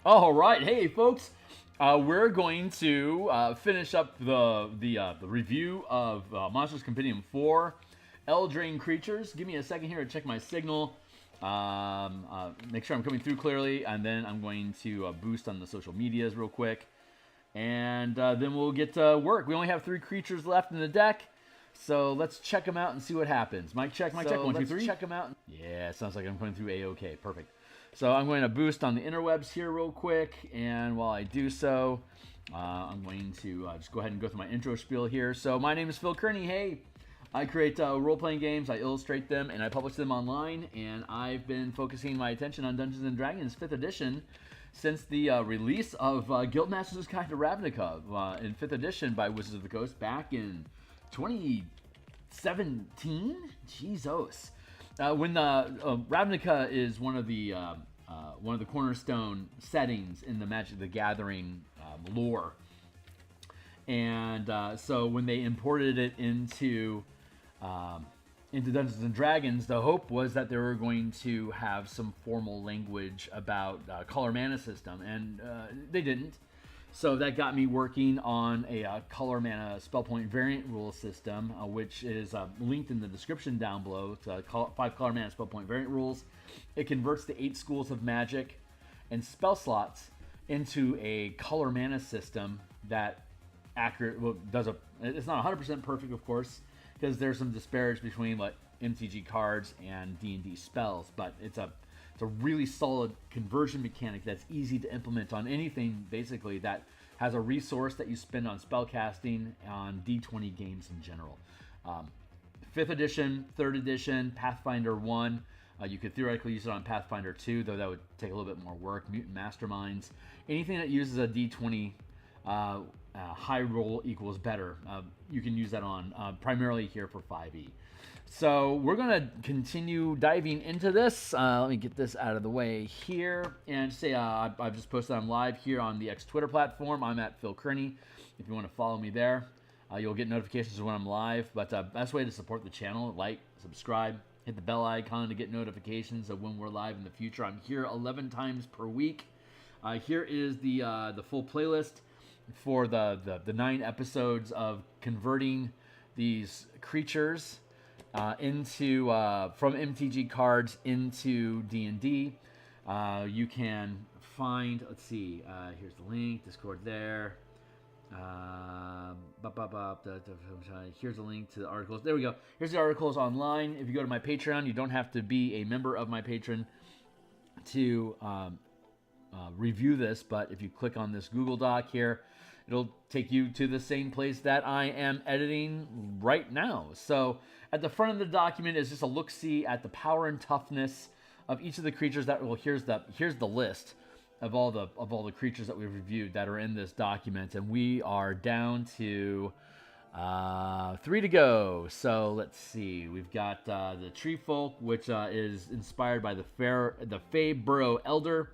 All right, hey folks, we're going to finish up the review of Monsters Compendium 4, Eldraine creatures. Give me a second here to check my signal, make sure I'm coming through clearly, and then I'm going to boost on the social medias real quick, and then we'll get to work. We only have 3 creatures left in the deck, so let's check them out and see what happens. Mic check, mic check, 1, 2, 3. Check them out. Yeah, sounds like I'm coming through A-OK. Perfect. So I'm going to boost on the interwebs here real quick, and while I do so, I'm going to just go ahead and go through my intro spiel here. So my name is Phil Kearney. Hey, I create role-playing games, I illustrate them, and I publish them online, and I've been focusing my attention on Dungeons & Dragons 5th edition since the release of Guildmaster's Guide to Ravnica in 5th edition by Wizards of the Coast back in 2017? Jesus. When Ravnica is one of the cornerstone settings in the Magic the Gathering lore, and so when they imported it into Dungeons and Dragons, the hope was that they were going to have some formal language about color mana system, and they didn't. So that got me working on a color mana spell point variant rule system, which is linked in the description down below. It's 5 color mana spell point variant rules. It converts the 8 schools of magic and spell slots into a color mana system that it's not 100% perfect, of course, because there's some disparage between like MTG cards and D&D spells, but it's a really solid conversion mechanic that's easy to implement on anything, basically, that has a resource that you spend on spellcasting on D20 games in general. 5th edition, 3rd edition, Pathfinder 1. You could theoretically use it on Pathfinder 2, though that would take a little bit more work. Mutant Masterminds. Anything that uses a D20 high roll equals better. You can use that on primarily here for 5e. So we're going to continue diving into this. Let me get this out of the way here and say I've just posted I'm live here on the X Twitter platform. I'm at Phil Kearney. If you want to follow me there, you'll get notifications when I'm live. But best way to support the channel, like, subscribe, hit the bell icon to get notifications of when we're live in the future. I'm here 11 times per week. Here is the full playlist for the 9 episodes of converting these creatures into from MTG cards into D&D. You can find, let's see, here's the link, Discord there. Here's a link to the articles. There we go. Here's the articles online. If you go to my Patreon, you don't have to be a member of my Patreon to review this, but if you click on this Google Doc here, it'll take you to the same place that I am editing right now. So at the front of the document is just a look-see at the power and toughness of each of the creatures that, well, here's the list of all the creatures that we've reviewed that are in this document, and we are down to 3 to go. So let's see. We've got the Tree Folk, which is inspired by the Fey Burrow Elder.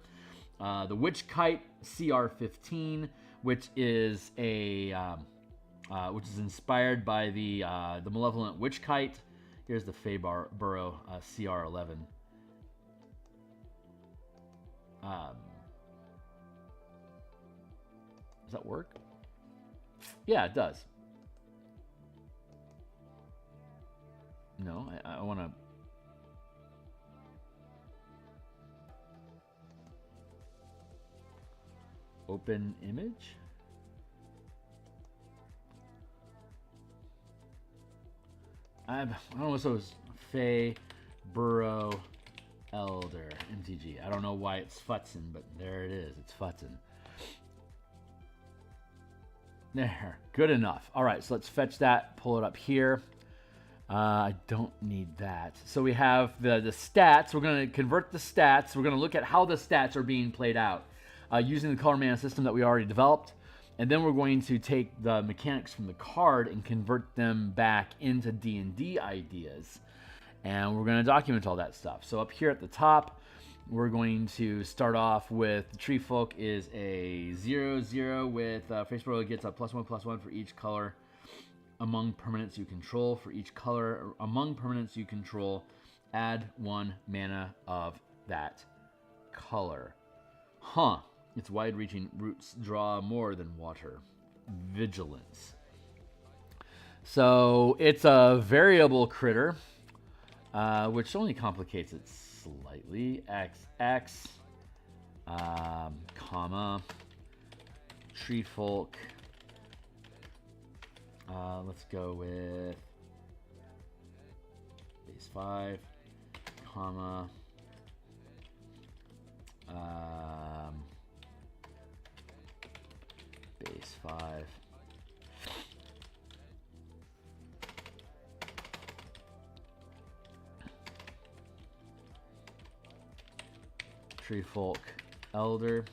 The Witch Kite CR15, which is which is inspired by the Malevolent Witch Kite. Here's the Fey Burrow CR11. Does that work? Yeah, it does. No, I want to. Open image. I don't know what it was. Fey Burrow Elder MTG. I don't know why it's futzing, but there it is. It's futzing. There. Good enough. All right, so let's fetch that. Pull it up here. I don't need that. So we have the stats. We're going to convert the stats. We're going to look at how the stats are being played out using the color mana system that we already developed. And then we're going to take the mechanics from the card and convert them back into D&D ideas. And we're going to document all that stuff. So up here at the top, we're going to start off with the Tree Folk is a 0/0 with face roll gets a +1/+1 for each color among permanents you control. For each color among permanents you control, add 1 mana of that color. Huh. Its wide-reaching roots draw more than water. Vigilance. So it's a variable critter, which only complicates it slightly. XX, comma, tree folk. Let's go with base 5, comma, base 5. Tree folk, elder.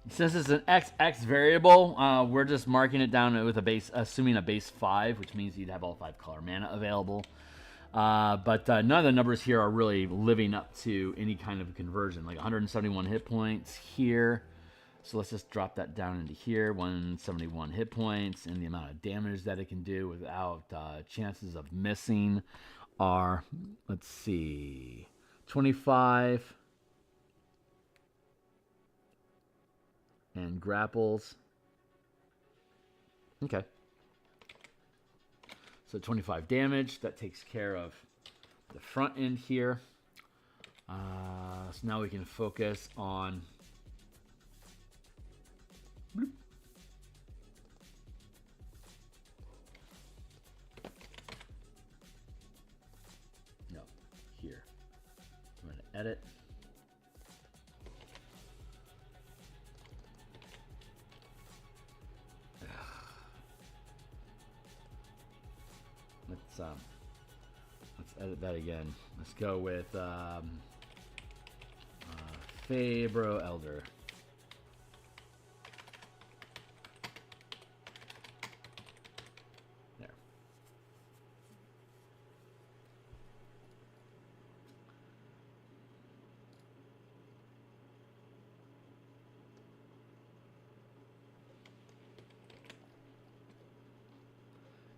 Since it's an XX variable, we're just marking it down with a base, assuming a base 5, which means you'd have all 5 color mana available. But none of the numbers here are really living up to any kind of conversion. Like 171 hit points here. So let's just drop that down into here. 171 hit points, and the amount of damage that it can do without chances of missing are, let's see, 25. And grapples. Okay. So 25 damage. That takes care of the front end here. So now we can focus on... Bloop. No, here. I'm going to edit. Let's edit that again. Let's go with Fabro Elder. There.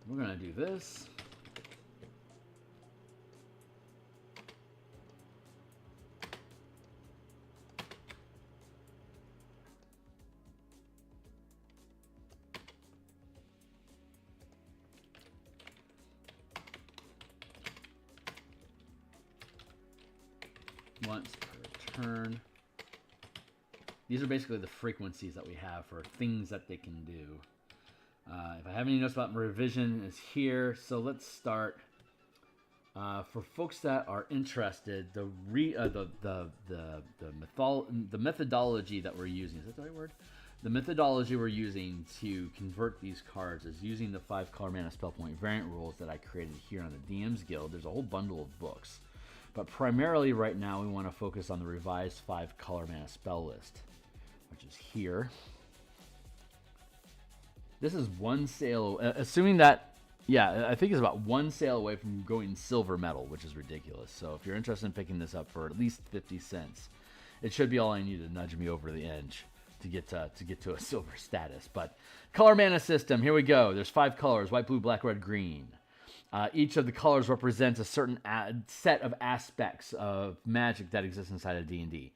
We're gonna do this. Once per turn. These are basically the frequencies that we have for things that they can do. If I have any notes about revision, is here. So let's start. For folks that are interested, the methodology that we're using, is that the right word? The methodology we're using to convert these cards is using the 5 color mana spell point variant rules that I created here on the DMsGuild. There's a whole bundle of books. But primarily right now we want to focus on the revised 5 color mana spell list, which is here. This is one sale, assuming that, yeah, I think it's about one sale away from going silver medal, which is ridiculous. So if you're interested in picking this up for at least 50 cents, it should be all I need to nudge me over the edge to get to a silver status. But color mana system, here we go. There's 5 colors: white, blue, black, red, green. Each of the colors represents a certain set of aspects of magic that exists inside of D&D.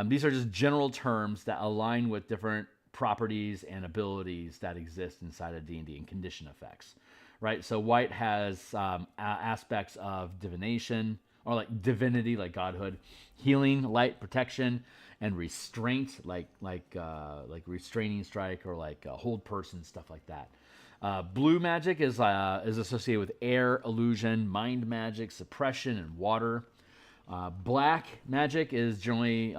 These are just general terms that align with different properties and abilities that exist inside of D&D and condition effects, right? So white has aspects of divination, or like divinity, like godhood, healing, light, protection, and restraint, like restraining strike, or like hold person, stuff like that. Blue magic is associated with air, illusion, mind magic, suppression, and water. Black magic is generally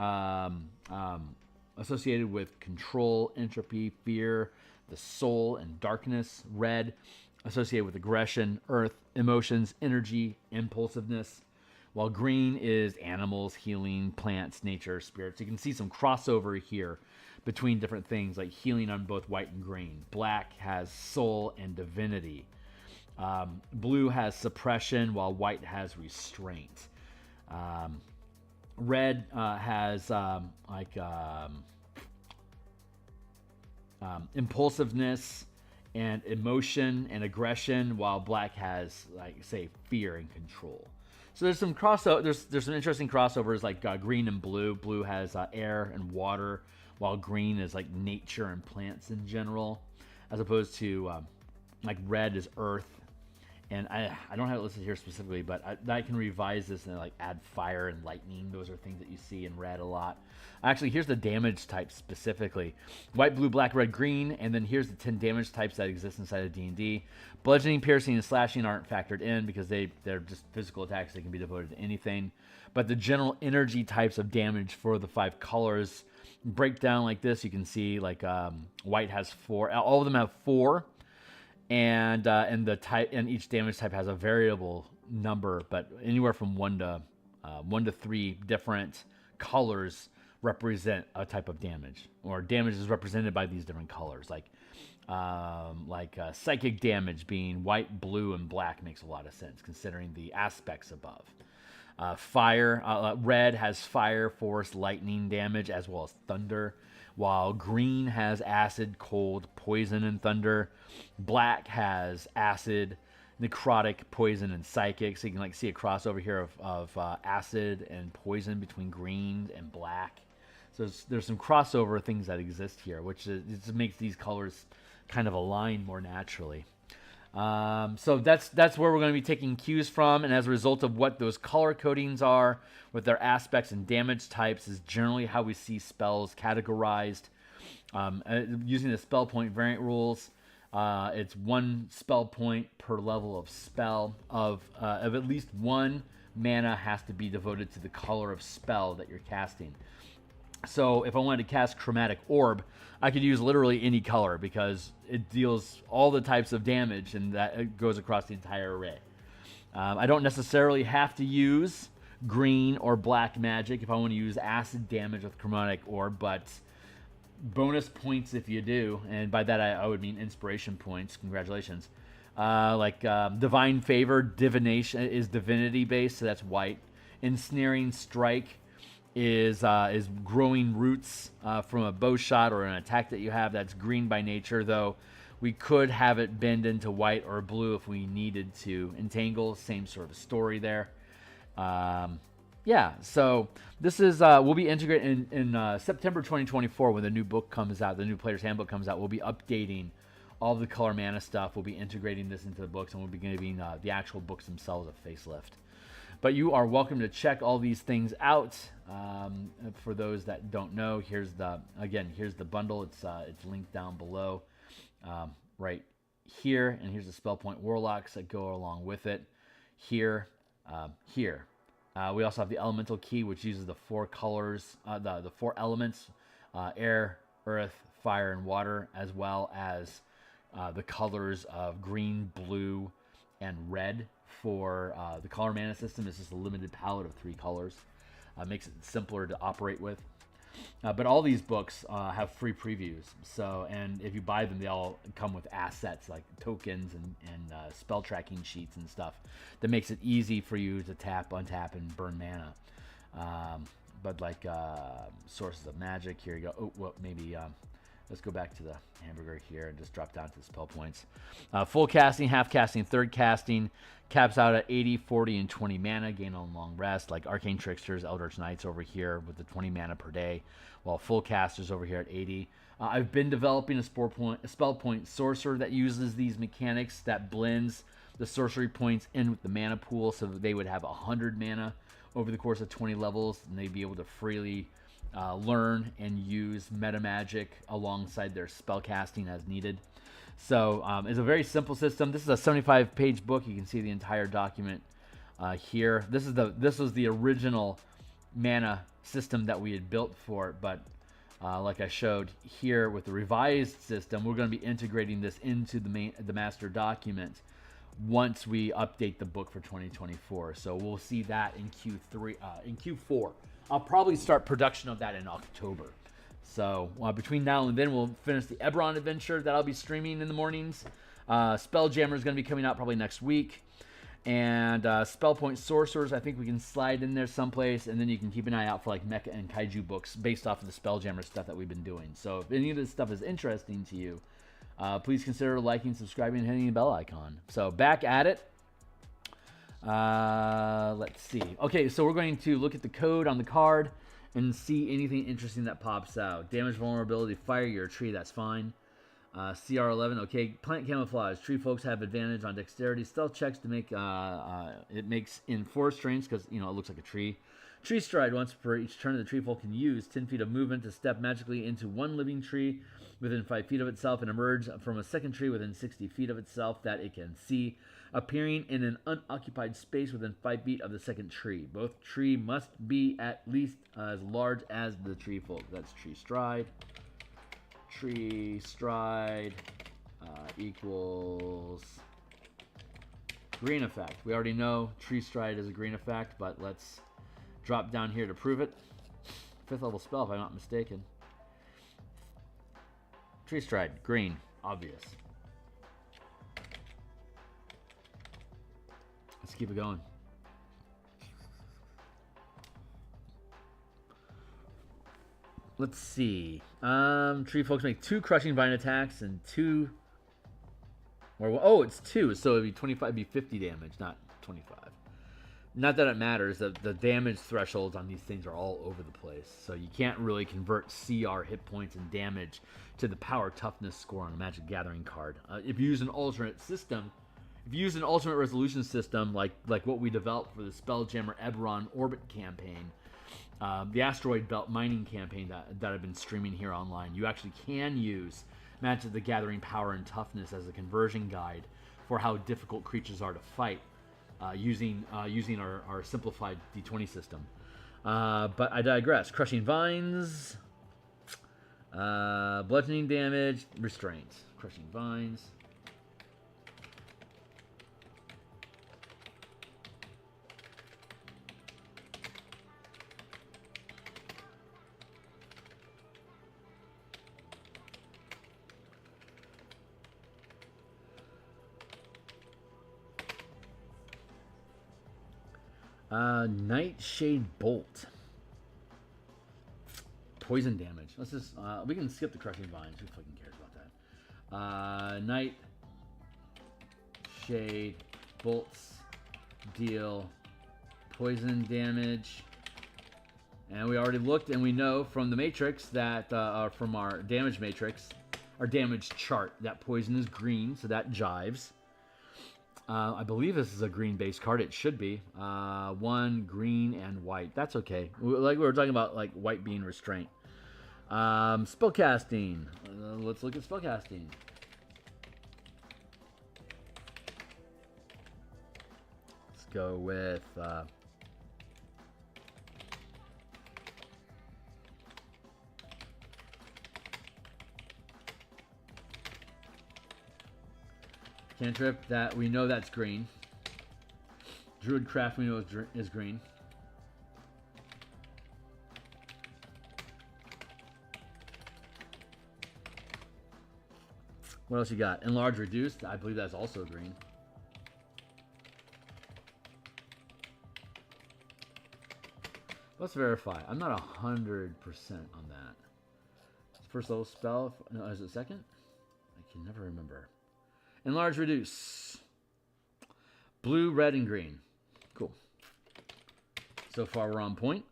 associated with control, entropy, fear, the soul, and darkness. Red, associated with aggression, earth, emotions, energy, impulsiveness. While green is animals, healing, plants, nature, spirits. You can see some crossover here between different things, like healing on both white and green. Black has soul and divinity. Blue has suppression, while white has restraint. Red has impulsiveness and emotion and aggression, while black has, like, say, fear and control. So there's some crossover. There's some interesting crossovers, like green and blue. Blue has air and water, while green is like nature and plants in general, as opposed to like red is earth. And I don't have it listed here specifically, but I can revise this and like add fire and lightning. Those are things that you see in red a lot. Actually, here's the damage types specifically: white, blue, black, red, green. And then here's the 10 damage types that exist inside of D&D. Bludgeoning, piercing, and slashing aren't factored in because they're just physical attacks. They can be devoted to anything. But the general energy types of damage for the 5 colors break down like this. You can see like white has 4. All of them have 4. And the type, and each damage type has a variable number, but anywhere from 1 to 3 different colors represent a type of damage, or damage is represented by these different colors. Like psychic damage being white, blue, and black makes a lot of sense considering the aspects above. Fire, red has fire, force, lightning damage, as well as thunder, while green has acid, cold, poison, and thunder. Black has acid, necrotic, poison, and psychic. So you can like see a crossover here of acid and poison between green and black. So there's some crossover things that exist here, which just makes these colors kind of align more naturally. So that's where we're going to be taking cues from, and as a result of what those color codings are with their aspects and damage types is generally how we see spells categorized. Using the spell point variant rules, it's 1 spell point per level of spell. Of at least 1 mana has to be devoted to the color of spell that you're casting. So if I wanted to cast Chromatic Orb, I could use literally any color because it deals all the types of damage, and that it goes across the entire array. I don't necessarily have to use green or black magic if I want to use acid damage with Chromatic Orb, but bonus points if you do, and by that I would mean inspiration points. Congratulations. Divine Favor, divination is divinity based, so that's white. Ensnaring Strike is growing roots from a bow shot or an attack that you have. That's green by nature, though we could have it bend into white or blue if we needed to. Entangle, same sort of story there. So this is we'll be integrating in September 2024 when the new book comes out, the new Player's Handbook comes out. We'll be updating all the color mana stuff. We'll be integrating this into the books, and we'll be giving the actual books themselves a facelift. But you are welcome to check all these things out. For those that don't know, here's the bundle. It's linked down below, right here, and here's the spell point warlocks that go along with it. Here. We also have the elemental key, which uses the 4 colors, the 4 elements: air, earth, fire, and water, as well as the colors of green, blue, and red. For the color mana system, it's just a limited palette of 3 colors. Makes it simpler to operate with. But all these books have free previews. And if you buy them, they all come with assets like tokens and spell tracking sheets and stuff that makes it easy for you to tap, untap, and burn mana. Sources of magic, here you go. Let's go back to the hamburger here and just drop down to the spell points. Full casting, half casting, third casting. Caps out at 80, 40, and 20 mana. Gain on long rest, like Arcane Tricksters, Eldritch Knights over here with the 20 mana per day, while full casters over here at 80. I've been developing a spell point sorcerer that uses these mechanics, that blends the sorcery points in with the mana pool, so that they would have 100 mana over the course of 20 levels, and they'd be able to freely learn and use meta magic alongside their spell casting as needed. So it's a very simple system. This is a 75-page book. You can see the entire document here. This was the original mana system that we had built for it, but like I showed here with the revised system, we're going to be integrating this into the master document once we update the book for 2024. So we'll see that in Q4. I'll probably start production of that in October. So between now and then, we'll finish the Eberron adventure that I'll be streaming in the mornings. Spelljammer is going to be coming out probably next week. And Spellpoint Sorcerers, I think we can slide in there someplace. And then you can keep an eye out for like Mecha and Kaiju books based off of the Spelljammer stuff that we've been doing. So if any of this stuff is interesting to you, Please consider liking, subscribing, and hitting the bell icon. So back at it. Let's see. Okay, so we're going to look at the code on the card and see anything interesting that pops out. Damage, vulnerability, fire, you're a tree, that's fine. CR11, okay. Plant camouflage. Tree folks have advantage on dexterity. Stealth checks to make it makes in 4 strengths because it looks like a tree. Tree stride. Once per each turn, the tree folk can use 10 feet of movement to step magically into one living tree within 5 feet of itself and emerge from a second tree within 60 feet of itself that it can see, appearing in an unoccupied space within 5 feet of the second tree. Both tree must be at least as large as the tree folk. That's tree stride. Tree stride equals green effect. We already know tree stride is a green effect, but let's drop down here to prove it. 5th level spell, if I'm not mistaken. Tree stride, green, obvious. Let's keep it going. Let's see. Tree folks make 2 crushing vine attacks and 2. Oh, it's 2, so it'd be 25. It'd be 50 damage, not 25. Not that it matters. The damage thresholds on these things are all over the place, so you can't really convert CR hit points and damage to the power toughness score on a Magic Gathering card. If you use an alternate system, if you use an alternate resolution system like what we developed for the Spelljammer Eberron Orbit campaign. The Asteroid Belt mining campaign that I've been streaming here online, you actually can use Magic the Gathering power and toughness as a conversion guide for how difficult creatures are to fight using our simplified D20 system. But I digress. Crushing Vines, bludgeoning damage, restraint. Crushing Vines. Nightshade Bolt. Poison damage. Let's just, we can skip the Crushing Vines. Who fucking cares about that? Nightshade Bolts deal poison damage. And we already looked and we know from the matrix that, from our damage matrix, our damage chart, that poison is green, so that jives. I believe this is a green-based card. It should be. 1 green and white. That's okay. Like we were talking about, like white being restraint. Spellcasting. Let's look at spellcasting. Let's go with. Cantrip, that we know that's green. Druidcraft we know is green. What else you got? Enlarge Reduced, I believe that's also green. Let's verify. I'm not 100% on that. First level spell. No, is it second? I can never remember. Enlarge, reduce. Blue, red, and green. Cool. So far, we're on point.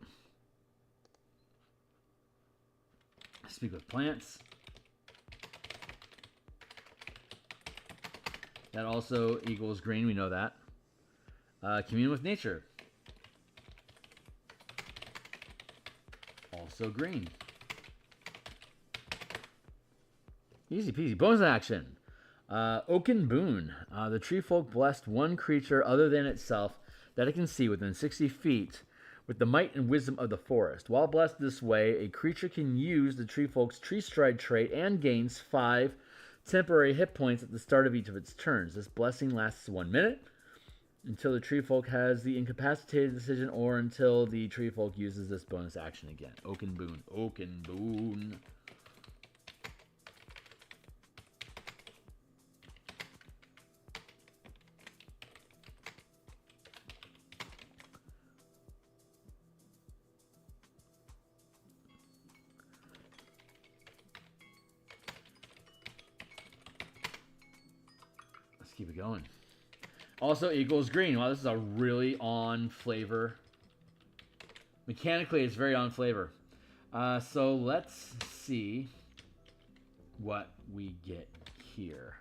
Speak with plants. That also equals green. We know that. Commune with nature. Also green. Easy peasy. Bonus action. Oaken Boon. The tree folk blessed one creature other than itself that it can see within 60 feet with the might and wisdom of the forest. While blessed this way, a creature can use the tree folk's tree stride trait and gains 5 temporary hit points at the start of each of its turns. This blessing lasts 1 minute until the tree folk has the incapacitated decision or until the tree folk uses this bonus action again. Oaken Boon. Oaken Boon. keep it going. Also equals green. Wow, this is a really on flavor. Mechanically, it's very on flavor. So let's see what we get here.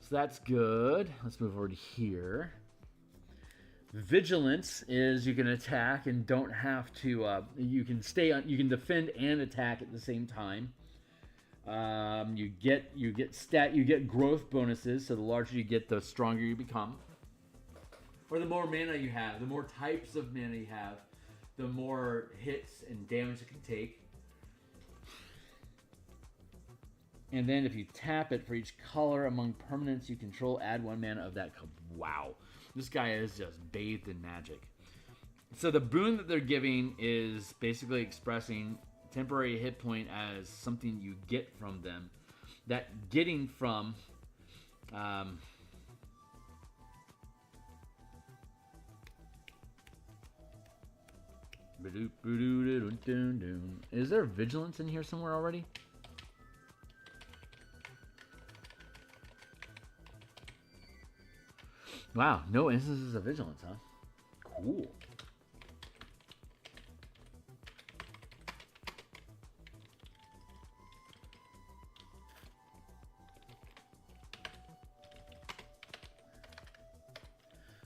So that's good. Let's move over to here. Vigilance is you can attack and don't have to. You can stay on. You can defend and attack at the same time. You get growth bonuses. So the larger you get, the stronger you become. Or the more mana you have, the more types of mana you have, the more hits and damage it can take. And then if you tap it for each color among permanents you control, add 1 mana of that color. Wow. This guy is just bathed in magic. So the boon that they're giving is basically expressing temporary hit point as something you get from them. That getting from... Is there vigilance in here somewhere already? Wow, no instances of vigilance, huh? Cool.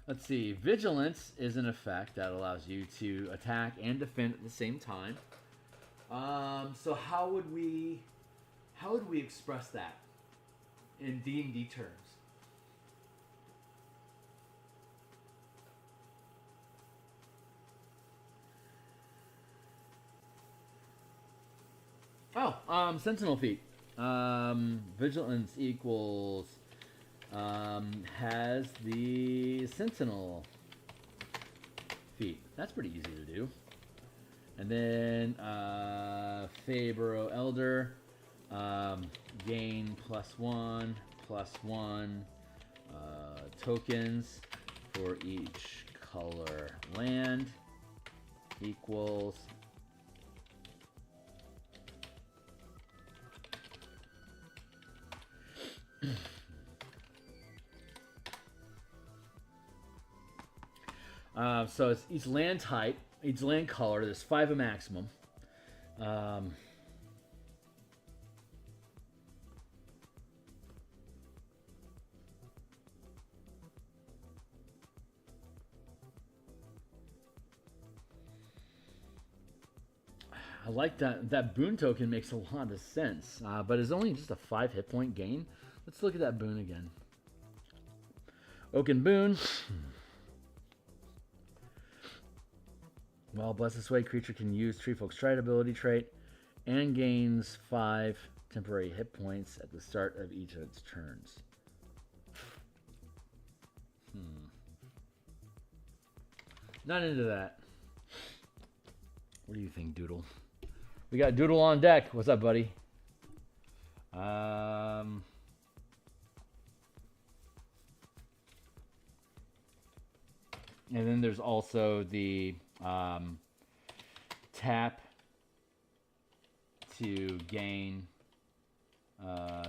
Let's see. Vigilance is an effect that allows you to attack and defend at the same time. So how would we express that in D&D terms? Oh, Sentinel feat. Vigilance equals has the Sentinel feat. That's pretty easy to do. And then Fabro Elder, gain +1 tokens for each color land equals so it's each land type, each land color. There's 5 a maximum. I like that. That boon token makes a lot of sense, but it's only just a 5 hit point gain. Let's look at that boon again. Oaken boon. While blessed this way, creature can use Treefolk's Stride ability trait and gains 5 temporary hit points at the start of each of its turns. Not into that. What do you think, Doodle? We got Doodle on deck. What's up, buddy? And then there's also the tap to gain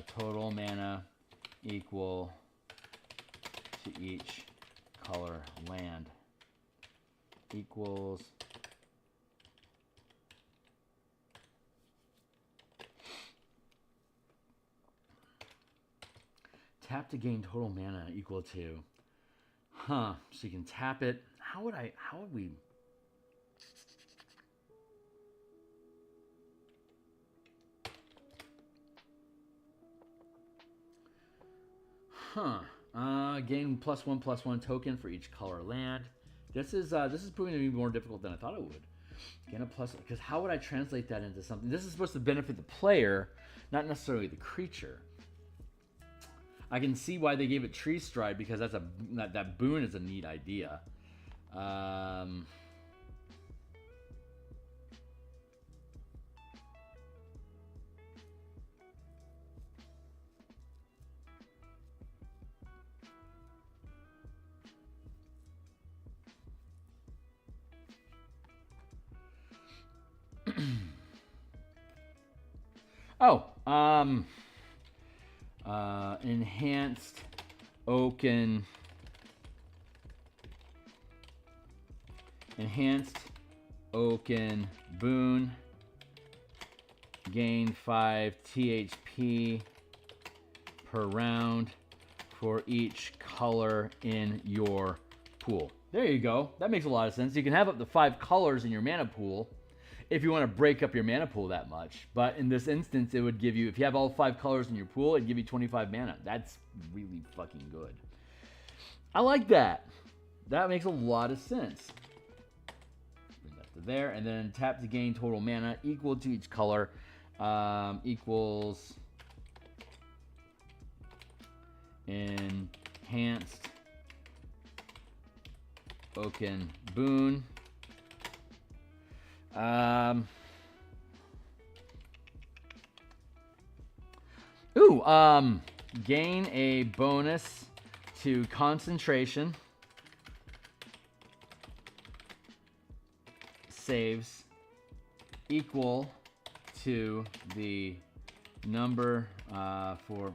total mana equal to each color land equals tap to gain total mana equal to so you can tap it. How would we gain +1/+1 token for each color land. This is proving to be more difficult than I thought it would. Gain a plus, because how would I translate that into something? This is supposed to benefit the player, not necessarily the creature. I can see why they gave it Tree Stride, because that boon is a neat idea. Enhanced Oaken Enhanced Oaken Boon. Gain 5 THP per round for each color in your pool. There you go. That makes a lot of sense. You can have up to 5 colors in your mana pool if you want to break up your mana pool that much. But in this instance, it would give you, if you have all 5 colors in your pool, it'd give you 25 mana. That's really fucking good. I like that. That makes a lot of sense. Bring that to there, and then tap to gain total mana equal to each color. Equals Enhanced Oaken Boon. Gain a bonus to concentration saves equal to the number for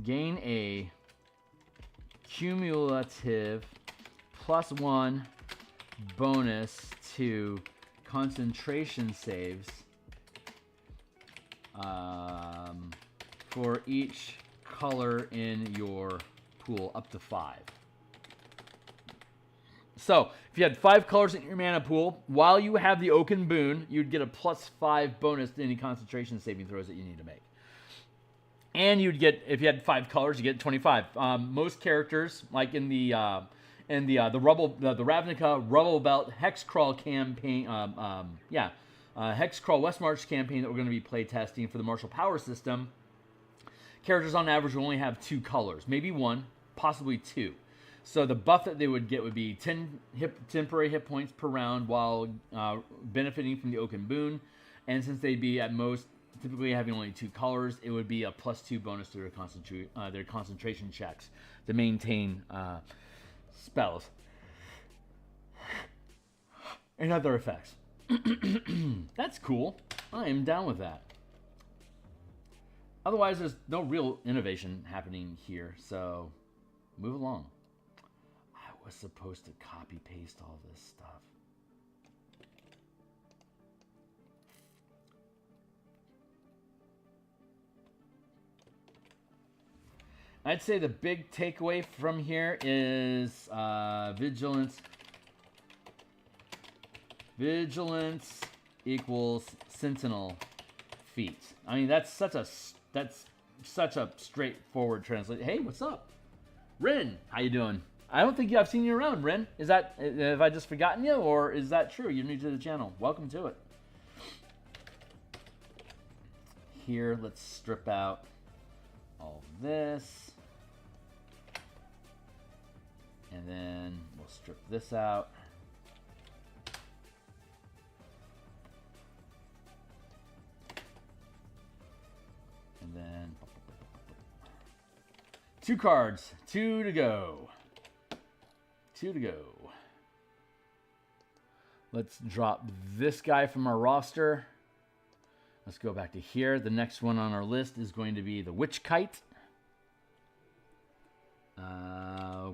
gain a cumulative +1 bonus to concentration saves for each color in your pool, up to 5. So, if you had 5 colors in your mana pool, while you have the Oaken Boon, you'd get a +5 bonus to any concentration saving throws that you need to make. And you'd get, if you had 5 colors, you get 25. Most characters, like in the Ravnica Rubble Belt Hexcrawl campaign, Hexcrawl Westmarch campaign that we're going to be playtesting for the martial power system, characters on average will only have 2 colors, maybe 1, possibly 2. So the buff that they would get would be 10 temporary hit points per round while benefiting from the Oaken Boon. And since they'd be at most typically having only 2 colors, it would be a +2 bonus to their concentration checks to maintain spells and other effects. That's cool. I am down with that. Otherwise, there's no real innovation happening here, so move along. I was supposed to copy-paste all this stuff. I'd say the big takeaway from here is vigilance. Vigilance equals sentinel feat. I mean, that's such a straightforward translation. Hey, what's up, Ren? How you doing? I don't think I've seen you around, Ren. Have I just forgotten you, or is that true? You're new to the channel. Welcome to it. Here, let's strip out all this. And then we'll strip this out. And then 2 cards, 2 to go. 2 to go. Let's drop this guy from our roster. Let's go back to here. The next one on our list is going to be the Witch Kite.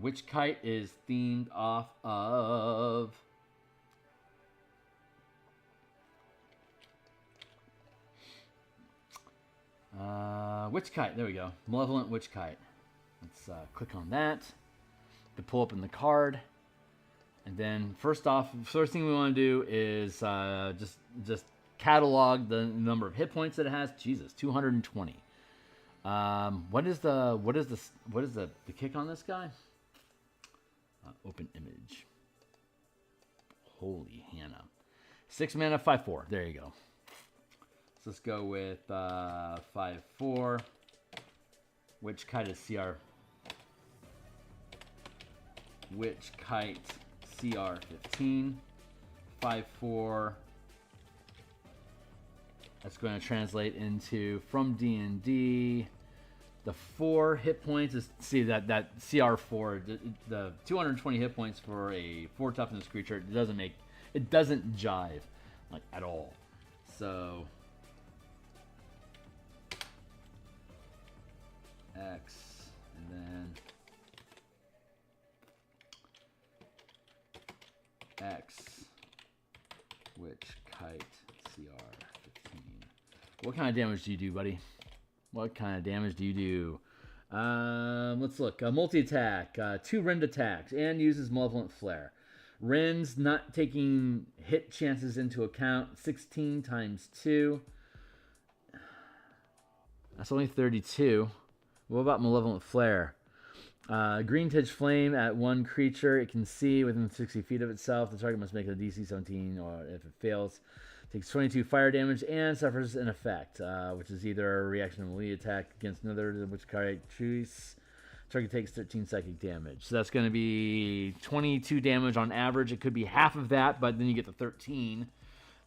Witch Kite is themed off of Witch Kite. There we go. Malevolent Witch Kite. Let's click on that to pull up in the card. And then first thing we want to do is just catalog the number of hit points that it has. Jesus, 220. What is the kick on this guy? Open image. Holy Hannah. 6 mana, 5/4. There you go. So let's go with 5/4. Witch Kite is CR. Witch Kite CR 15. 5/4. That's going to translate into, from D&D, the 4 hit points is, see that CR4, the 220 hit points for a 4 toughness creature, it doesn't jive like at all. So X, and then X Witch Kite CR 15. What kind of damage do you do, buddy? What kind of damage do you do? Let's look. Multi-attack, 2 rend attacks, and uses Malevolent Flare. Rends not taking hit chances into account. 16 times 2. That's only 32. What about Malevolent Flare? Green Tinge Flame at 1 creature it can see within 60 feet of itself. The target must make a DC 17, or if it fails, takes 22 fire damage and suffers an effect, which is either a reaction of melee attack against another, which card choose. Target takes 13 psychic damage. So that's going to be 22 damage on average. It could be half of that, but then you get the 13.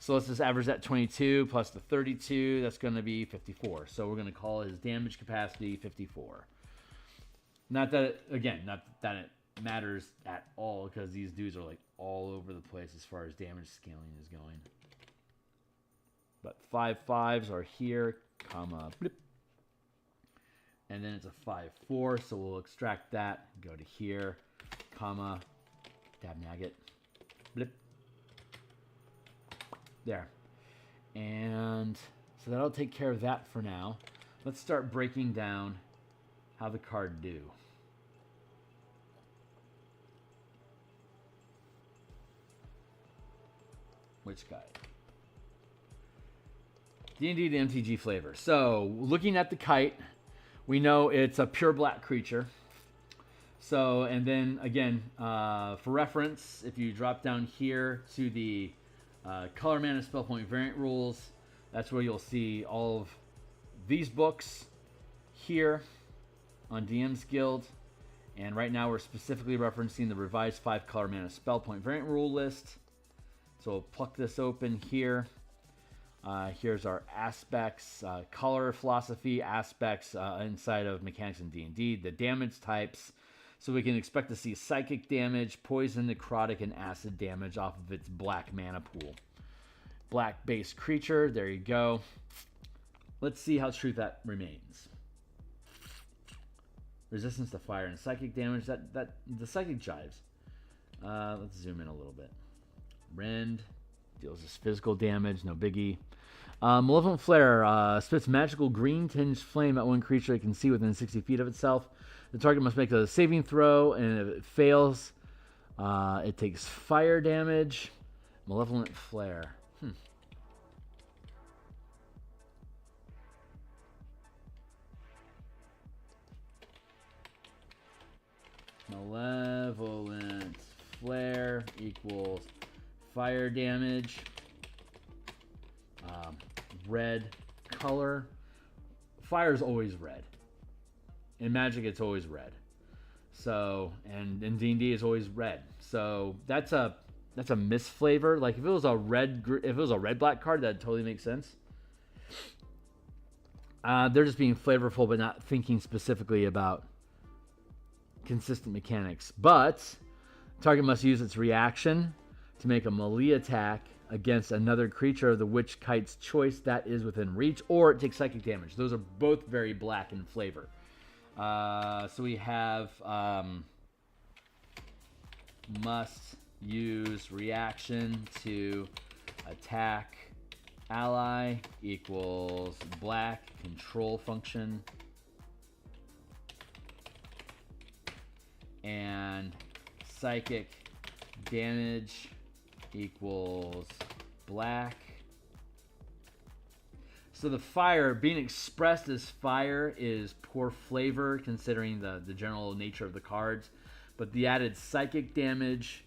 So let's just average that 22 plus the 32. That's going to be 54. So we're going to call his damage capacity 54. Not that, not that it matters at all, because these dudes are like all over the place as far as damage scaling is going. But 5/5s are here, comma, blip. And then it's a 5/4, so we'll extract that, go to here, comma, dab nugget, blip. There. And so that'll take care of that for now. Let's start breaking down how the card do. Which guy? D&D to MTG flavor. So, looking at the kite, we know it's a pure black creature. So, and then again, for reference, if you drop down here to the color mana spell point variant rules, that's where you'll see all of these books here on DMsGuild. And right now we're specifically referencing the revised 5 color mana spell point variant rule list. So we'll pluck this open here. Here's our aspects, color philosophy aspects inside of mechanics in D&D, the damage types. So we can expect to see psychic damage, poison, necrotic, and acid damage off of its black mana pool. Black base creature, there you go. Let's see how true that remains. Resistance to fire and psychic damage, that the psychic jives. Let's zoom in a little bit. Rend deals us physical damage, no biggie. Malevolent Flare spits magical green tinged flame at 1 creature it can see within 60 feet of itself. The target must make a saving throw, and if it fails, it takes fire damage. Malevolent Flare. Malevolent Flare equals fire damage. Red color. Fire is always red. In Magic, it's always red. So, and in D&D, it's always red. So that's a misflavor. Like if it was a red black card, that totally makes sense. They're just being flavorful, but not thinking specifically about consistent mechanics. But target must use its reaction to make a melee attack against another creature of the witch kite's choice that is within reach, or it takes psychic damage. Those are both very black in flavor. So we have must use reaction to attack ally equals black control function, and psychic damage equals black. So the fire being expressed as fire is poor flavor considering the general nature of the cards, but the added psychic damage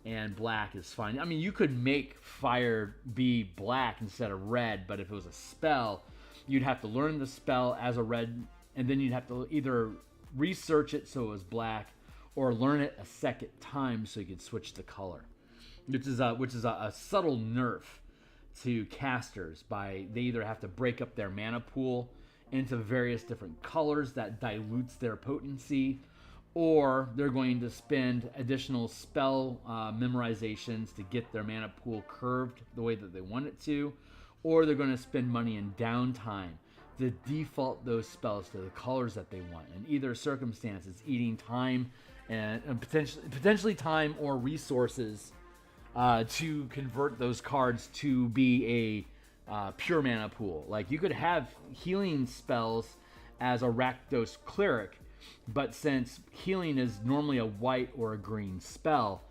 and black is fine. I mean, you could make fire be black instead of red, but if it was a spell, you'd have to learn the spell as a red, and then you'd have to either research it so it was black, or learn it a second time so you could switch the color. Which is a subtle nerf to casters. They either have to break up their mana pool into various different colors that dilutes their potency, or they're going to spend additional spell memorizations to get their mana pool curved the way that they want it to, or they're going to spend money in downtime to default those spells to the colors that they want. In either circumstance, it's eating time and potentially time or resources to convert those cards to be a pure mana pool. Like, you could have healing spells as a Rakdos Cleric, but since healing is normally a white or a green spell,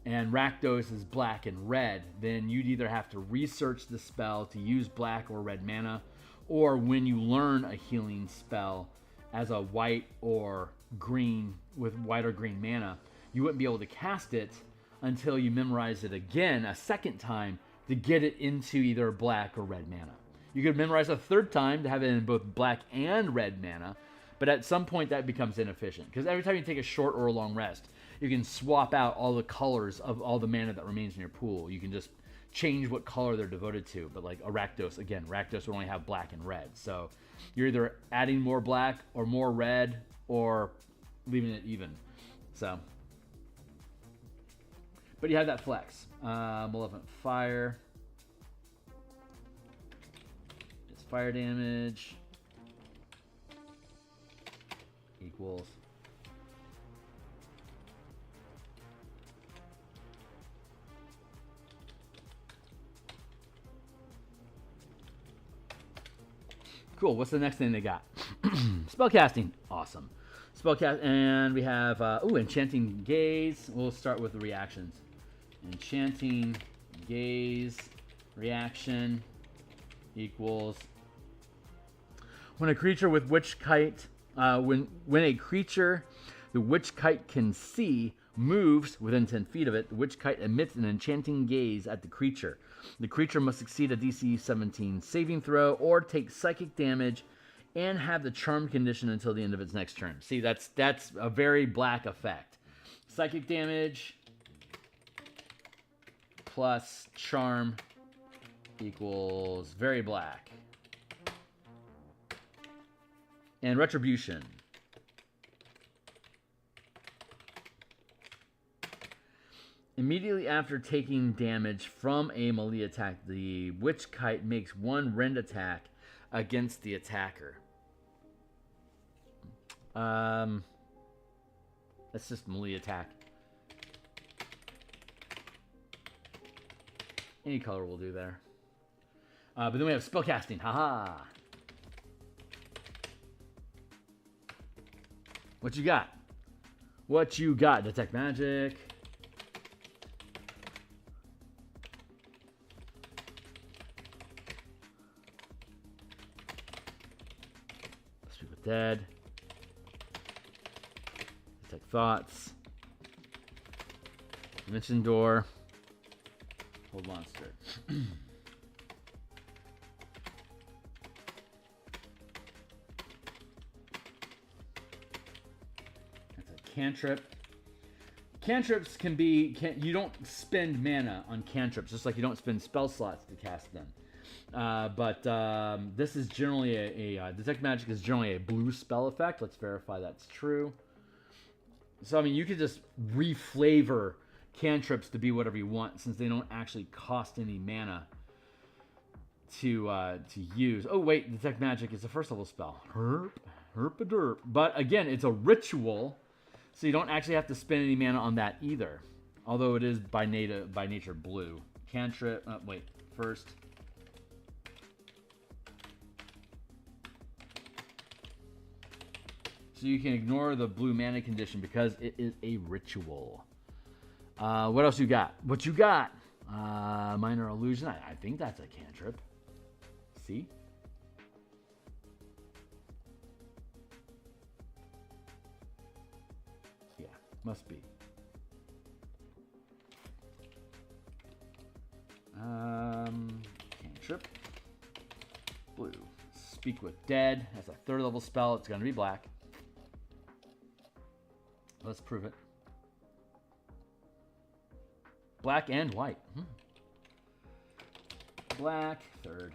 and Rakdos is black and red, then you'd either have to research the spell to use black or red mana, or when you learn a healing spell as a white or green with white or green mana, you wouldn't be able to cast it until you memorize it again a second time to get it into either black or red mana. You could memorize a third time to have it in both black and red mana, but at some point that becomes inefficient, because every time you take a short or a long rest, you can swap out all the colors of all the mana that remains in your pool. You can just change what color they're devoted to. But like a Rakdos, again, Rakdos would only have black and red. So you're either adding more black or more red or leaving it even. So, but you have that flex. Malevolent Fire. It's fire damage. Equals. Cool. What's the next thing they got? Spellcasting. Awesome. Spellcast, and we have Enchanting Gaze. We'll start with the reactions. Enchanting Gaze reaction equals when a creature with Witch Kite, when a creature the Witch Kite can see moves within 10 feet of it, the Witch Kite emits an enchanting gaze at the creature. The creature must succeed a DC 17 saving throw or take psychic damage and have the charm condition until the end of its next turn. See, that's a very black effect. Psychic damage plus charm equals very black. And retribution. Immediately after taking damage from a melee attack, the Witch Kite makes one rend attack against the attacker. That's just melee attack. Any color will do there. But then we have spellcasting. Haha. What you got? What you got? Detect magic. Speak with dead. Detect thoughts. Dimension door. Hold monster. Cantrip. Cantrips can be, you don't spend mana on cantrips, just like you don't spend spell slots to cast them. But this is generally a Detect Magic is generally a blue spell effect. Let's verify that's true. So, I mean, you could just reflavor cantrips to be whatever you want, since they don't actually cost any mana to use. Oh, wait, Detect Magic is a first level spell. Herp-a-derp. But again, it's a ritual. So you don't actually have to spend any mana on that either. Although it is by nature blue. Cantrip, first. So you can ignore the blue mana condition because it is a ritual. What else you got? What you got? Minor Illusion. I think that's a cantrip. See? Must be. Cantrip. Blue. Speak with Dead. That's a third level spell. It's going to be black. Let's prove it. Black and white. Black, third.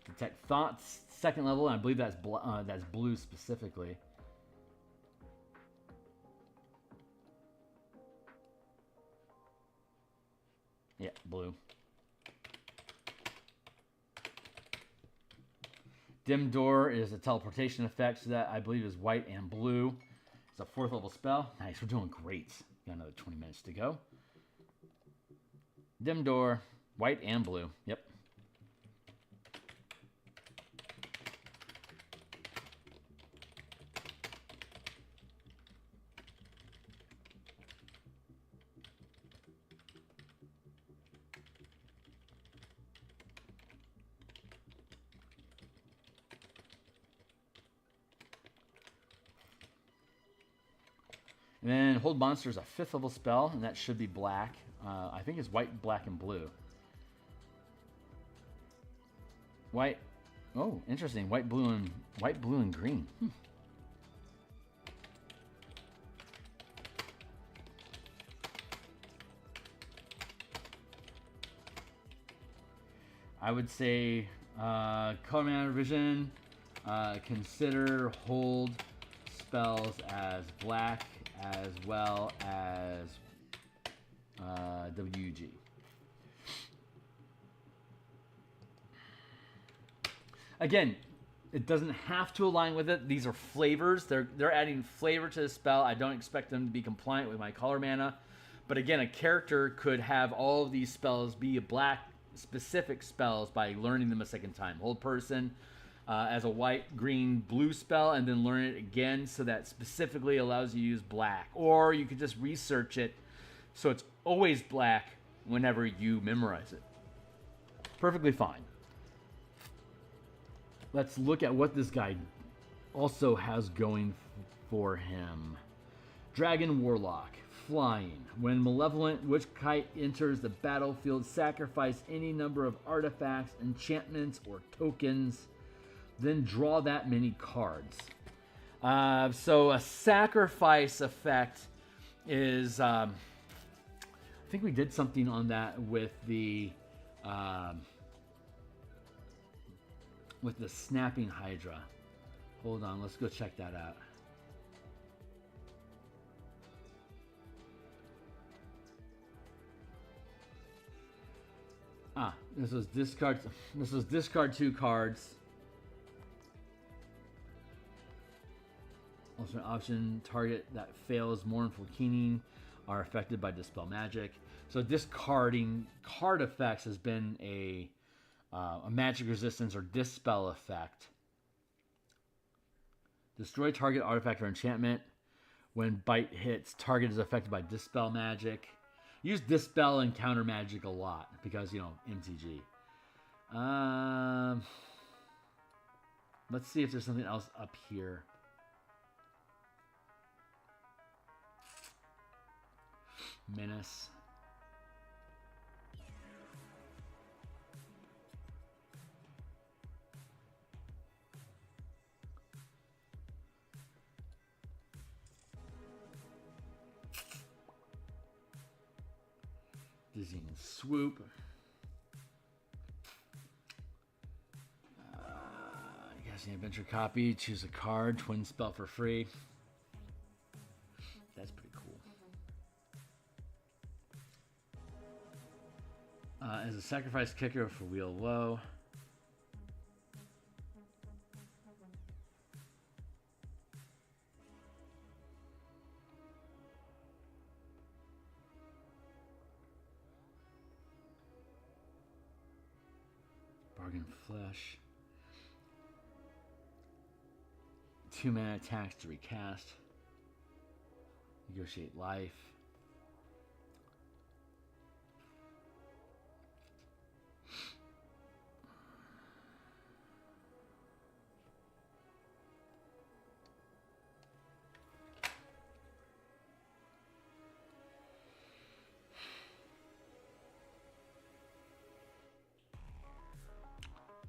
Detect Thoughts, second level, and I believe that's blue specifically. Yeah, blue. Dim Door is a teleportation effect, so that I believe is white and blue. It's a 4th level spell. Nice, we're doing great. Got another 20 minutes to go. Dim Door, white and blue. Yep. And then Hold Monster is a 5th level spell, and that should be black. I think it's white, black, and blue. White. Oh, interesting. White, blue, and green. I would say color mana revision. Consider hold spells as black as well as WG. Again, it doesn't have to align with it. These are flavors. They're adding flavor to the spell. I don't expect them to be compliant with my color mana. But again, a character could have all of these spells be black specific spells by learning them a second time. Hold Person as a white, green, blue spell, and then learn it again, so that specifically allows you to use black. Or you could just research it so it's always black whenever you memorize it. Perfectly fine. Let's look at what this guy also has going for him. Dragon Warlock. Flying. When Malevolent Witch Kite enters the battlefield, sacrifice any number of artifacts, enchantments, or tokens. Then draw that many cards. So a sacrifice effect is... I think we did something on that with the Snapping Hydra. Hold on, let's go check that out. This was discard 2 cards. Alternate option, target that fails Mournful Keening are affected by Dispel Magic. So discarding card effects has been a magic resistance or dispel effect. Destroy target artifact or enchantment. When bite hits, target is affected by Dispel Magic. Use Dispel and Counter Magic a lot because, MTG. Let's see if there's something else up here. Menace. Dizzying Swoop. You guys need adventure copy. Choose a card. Twin spell for free. That's pretty cool. As a sacrifice kicker for wheel low. Bargain Flesh. 2 mana attacks to recast. Negotiate Life.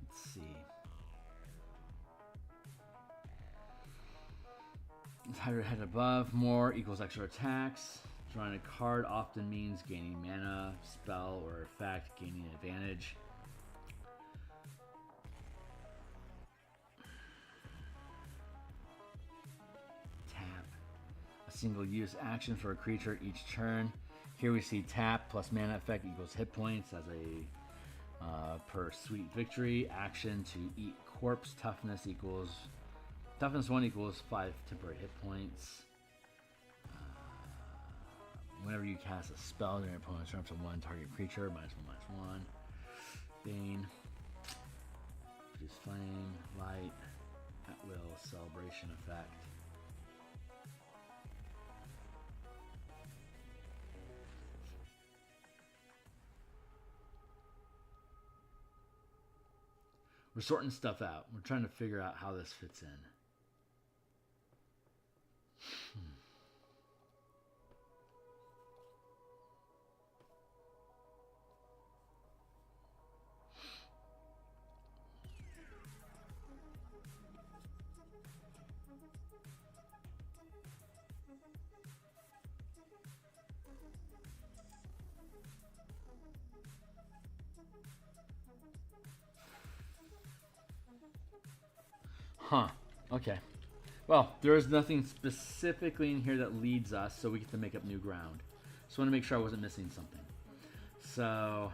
Let's see. Higher head above, more equals extra attacks. Drawing a card often means gaining mana, spell, or effect, gaining advantage. Tap. A single use action for a creature each turn. Here we see tap plus mana effect equals hit points as a per sweet victory. Action to eat corpse. Toughness 1 equals 5 temporary hit points. Whenever you cast a spell, your opponent's turn up to 1 target creature, -1/-1. Bane. Use flame, light, at will, celebration effect. We're sorting stuff out. We're trying to figure out how this fits in. Huh. Okay. Well, there is nothing specifically in here that leads us, so we get to make up new ground. So I want to make sure I wasn't missing something. So...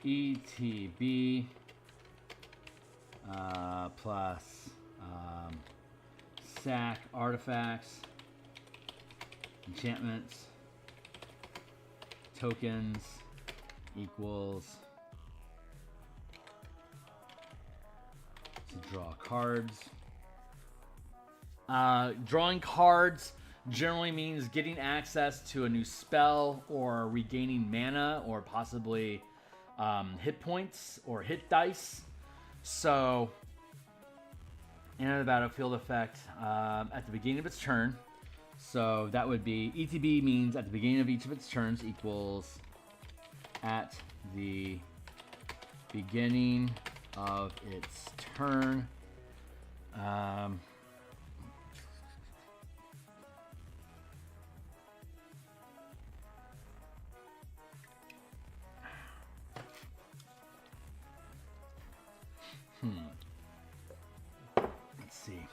ETB plus sack artifacts, enchantments, tokens equals to draw cards. Drawing cards generally means getting access to a new spell or regaining mana or possibly hit points or hit dice. So, enter the battlefield effect at the beginning of its turn. So that would be ETB means at the beginning of each of its turns equals at the beginning of its turn. Let's see.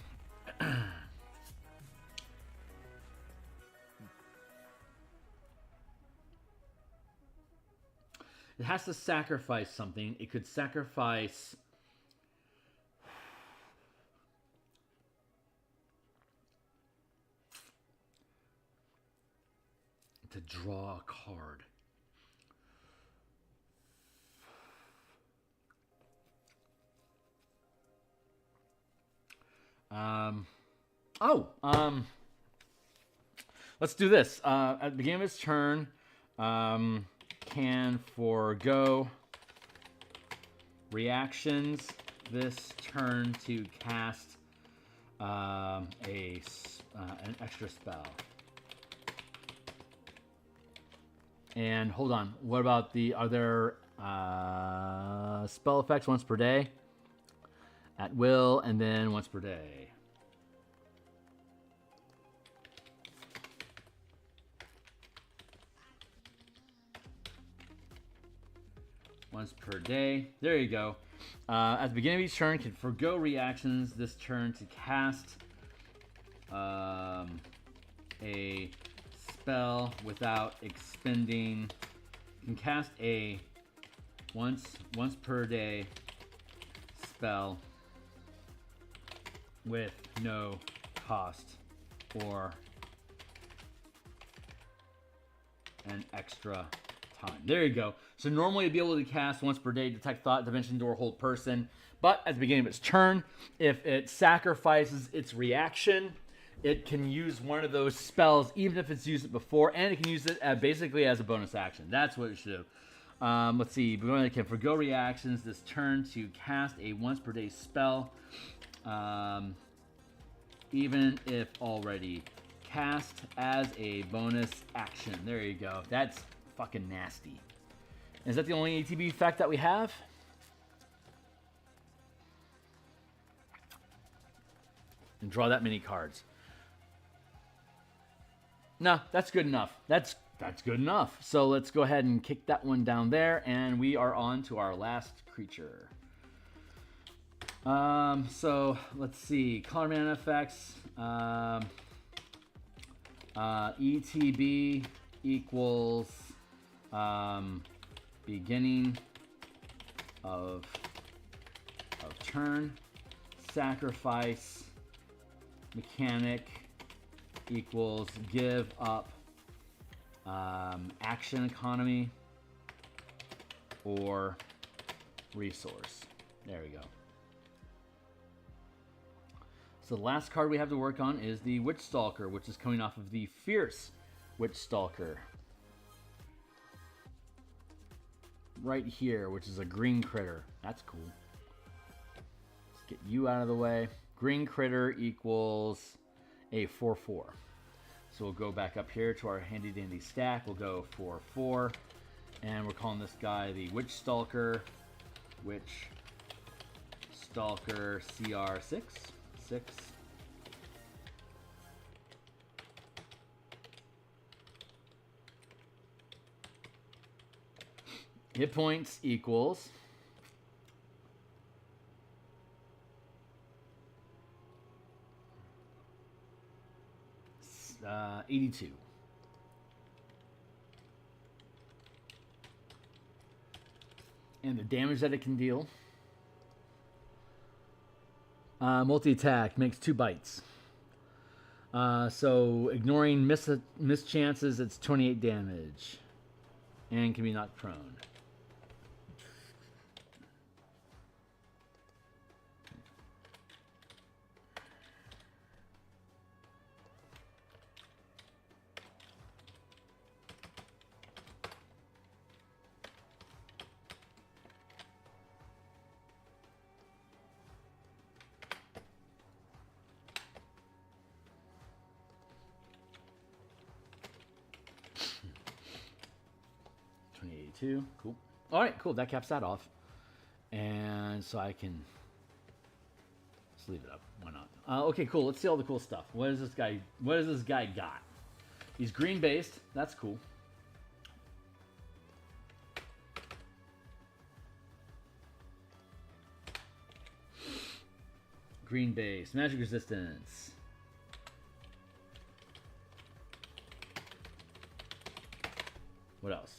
It has to sacrifice something. It could sacrifice to draw a card. Let's do this. At the beginning of its turn, can forego reactions this turn to cast an extra spell. And hold on, what about the other spell effects once per day? At will, and then once per day. Once per day. There you go. At the beginning of each turn, can forgo reactions this turn to cast a spell without expending. Can cast a once per day spell with no cost or an extra time. There you go. So normally it'd be able to cast once per day, detect thought, dimension door, hold person. But at the beginning of its turn, if it sacrifices its reaction, it can use one of those spells, even if it's used it before, and it can use it basically as a bonus action. That's what it should do. Let's see. It can forgo reactions this turn to cast a once per day spell, even if already cast as a bonus action. There you go. That's fucking nasty. Is that the only ATB effect that we have? And draw that many cards. No, that's good enough. That's good enough. So let's go ahead and kick that one down there, and we are on to our last creature. So let's see. Color mana effects. ETB equals beginning of turn. Sacrifice mechanic equals give up action economy or resource. There we go. So the last card we have to work on is the Witch Stalker, which is coming off of the Fierce Witch Stalker. Right here, which is a green critter. That's cool. Let's get you out of the way. Green critter equals a 4/4. So we'll go back up here to our handy dandy stack. We'll go 4/4. And we're calling this guy the Witch Stalker. Witch Stalker CR6. 6. Hit points equals 82. And the damage that it can deal. Multi-attack makes 2 bites. So ignoring miss chances, it's 28 damage. And can be knocked prone. Cool. All right, cool. That caps that off. And so I can just leave it up. Why not? Okay, cool. Let's see all the cool stuff. What is this guy? What does this guy got? He's green based. That's cool. Green based. Magic resistance. What else?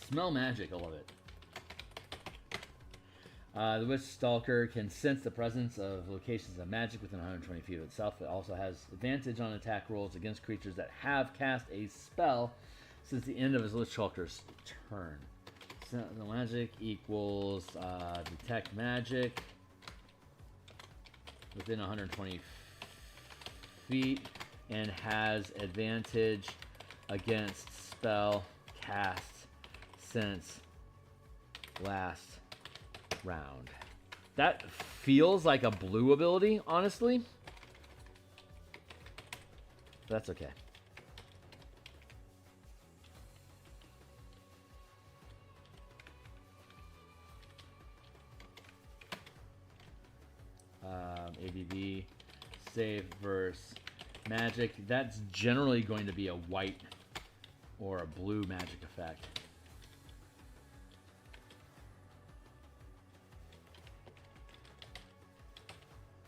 Smell magic, I love it. The Witch Stalker can sense the presence of locations of magic within 120 feet of itself. It also has advantage on attack rolls against creatures that have cast a spell since the end of his Witch Stalker's turn. So the magic equals detect magic within 120 feet and has advantage against spell cast since last round. That feels like a blue ability, honestly. That's okay. ABV, save versus magic. That's generally going to be a white or a blue magic effect.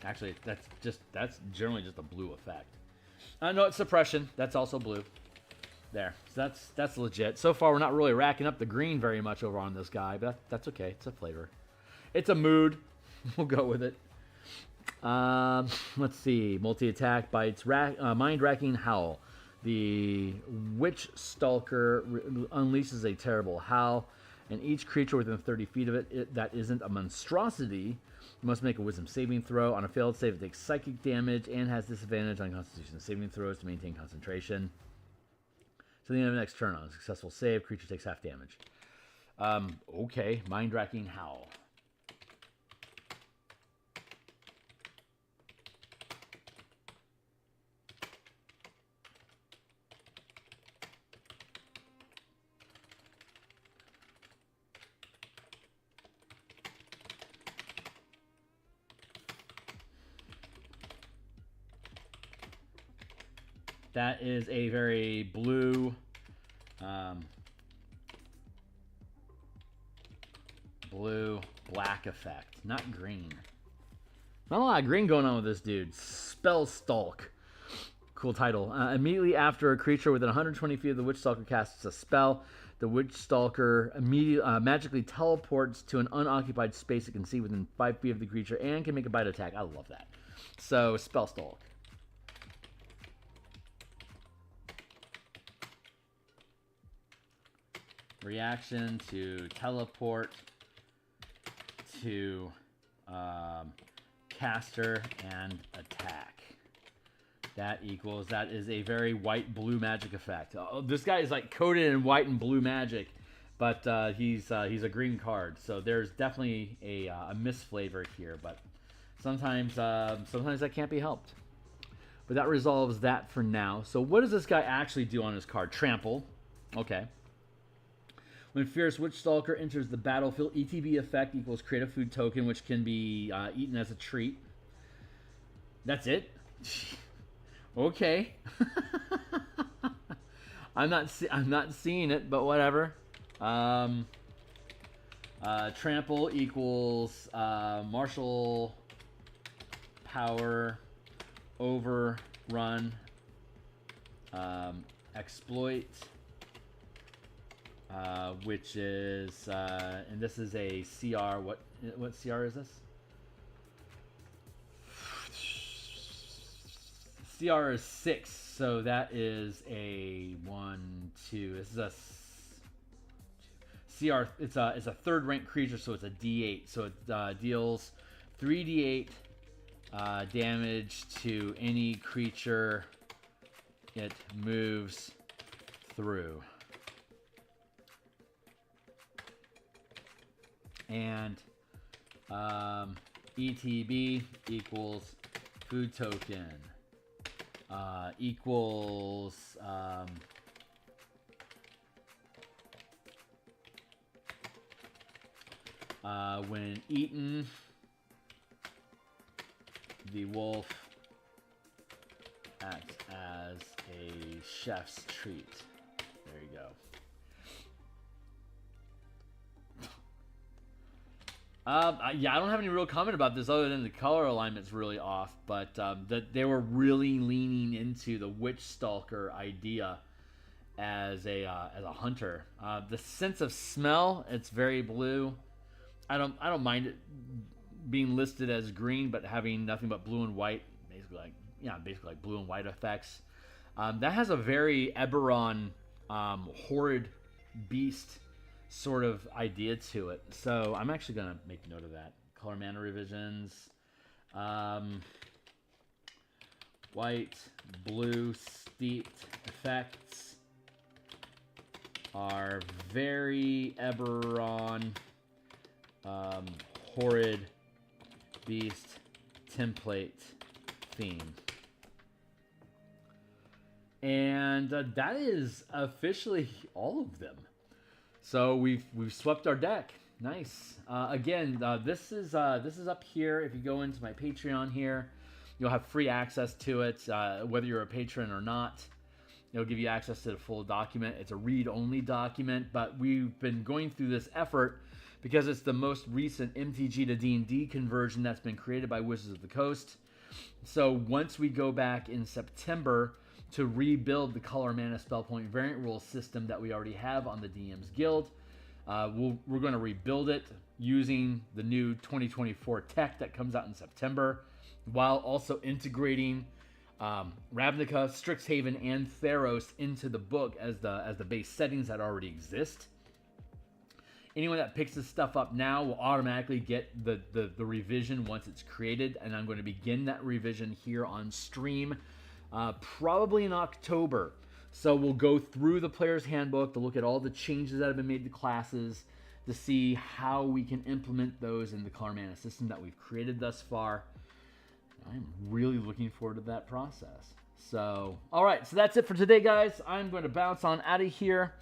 Actually, that's generally just a blue effect. No, it's suppression. That's also blue. There. So that's legit. So far, we're not really racking up the green very much over on this guy, but that's okay. It's a flavor. It's a mood. We'll go with it. Let's see. Multi-attack bites. Mind-racking howl. The Witch Stalker unleashes a terrible howl, and each creature within 30 feet of it that isn't a monstrosity must make a wisdom saving throw. On a failed save, it takes psychic damage and has disadvantage on constitution saving throws to maintain concentration. So the end of the next turn, on a successful save, creature takes half damage. Okay, mind-racking howl. That is a very blue, black effect, not green. Not a lot of green going on with this dude. Spell Stalk. cool title. Immediately after a creature within 120 feet of the Witch Stalker casts a spell, the Witch Stalker magically teleports to an unoccupied space it can see within 5 feet of the creature and can make a bite attack. I love that. So, Spell Stalk. Reaction to teleport to caster and attack. That is a very white-blue magic effect. This guy is like coated in white and blue magic, but he's a green card. So there's definitely a misflavor here, but sometimes that can't be helped. But that resolves that for now. So what does this guy actually do on his card? Trample. Okay. When Fierce Witch Stalker enters the battlefield, ETB effect equals create a food token, which can be eaten as a treat. That's it? Okay. I'm not seeing it, but whatever. Trample equals martial power, overrun, exploit, which is and this is a CR. What CR is this? CR is 6, so that is a 1, 2. This is a CR. It's a third rank creature, so it's a D8. So it deals 3d8 damage to any creature it moves through. And ETB equals food token. Equals when eaten, the wolf acts as a chef's treat. There you go. Yeah, I don't have any real comment about this other than the color alignment's really off, but that they were really leaning into the Witch Stalker idea as a hunter. The sense of smell, it's very blue. I don't mind it being listed as green, but having nothing but blue and white, basically like blue and white effects. That has a very Eberron horrid beast sort of idea to it. So I'm actually going to make note of that. Color mana revisions. White, blue, steeped effects are very Eberron horrid beast template theme. And that is officially all of them. So we've swept our deck. Nice. Again, this is up here. If you go into my Patreon here, you'll have free access to it, whether you're a patron or not. It'll give you access to the full document. It's a read-only document, but we've been going through this effort because it's the most recent MTG to D&D conversion that's been created by Wizards of the Coast. So once we go back in September to rebuild the color mana spell point variant rule system that we already have on the DMsGuild, we're going to rebuild it using the new 2024 tech that comes out in September, while also integrating Ravnica, Strixhaven, and Theros into the book as the base settings that already exist. Anyone that picks this stuff up now will automatically get the revision once it's created, and I'm going to begin that revision here on stream probably in October. So we'll go through the player's handbook to look at all the changes that have been made to classes to see how we can implement those in the color mana system that we've created thus far. I'm really looking forward to that process. So, all right, so that's it for today, guys. I'm going to bounce on out of here.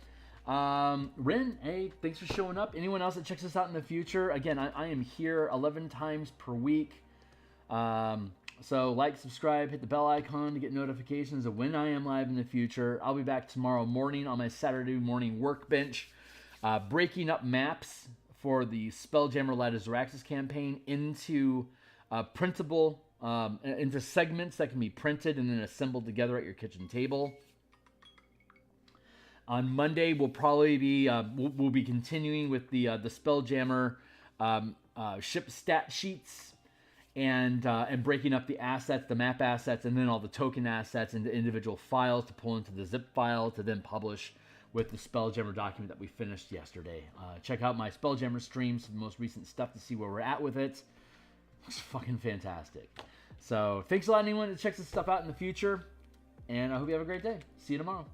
Ren, hey, thanks for showing up. Anyone else that checks us out in the future? Again, I am here 11 times per week. So like, subscribe, hit the bell icon to get notifications of when I am live in the future. I'll be back tomorrow morning on my Saturday morning workbench, breaking up maps for the Spelljammer Light of Xeraxis campaign into printable into segments that can be printed and then assembled together at your kitchen table. On Monday, we'll probably be we'll be continuing with the Spelljammer ship stat sheets and breaking up the assets, the map assets, and then all the token assets into individual files to pull into the zip file to then publish with the Spelljammer document that we finished yesterday. Check out my Spelljammer streams, the most recent stuff to see where we're at with it. It's fucking fantastic. So thanks a lot anyone that checks this stuff out in the future, and I hope you have a great day. See you tomorrow.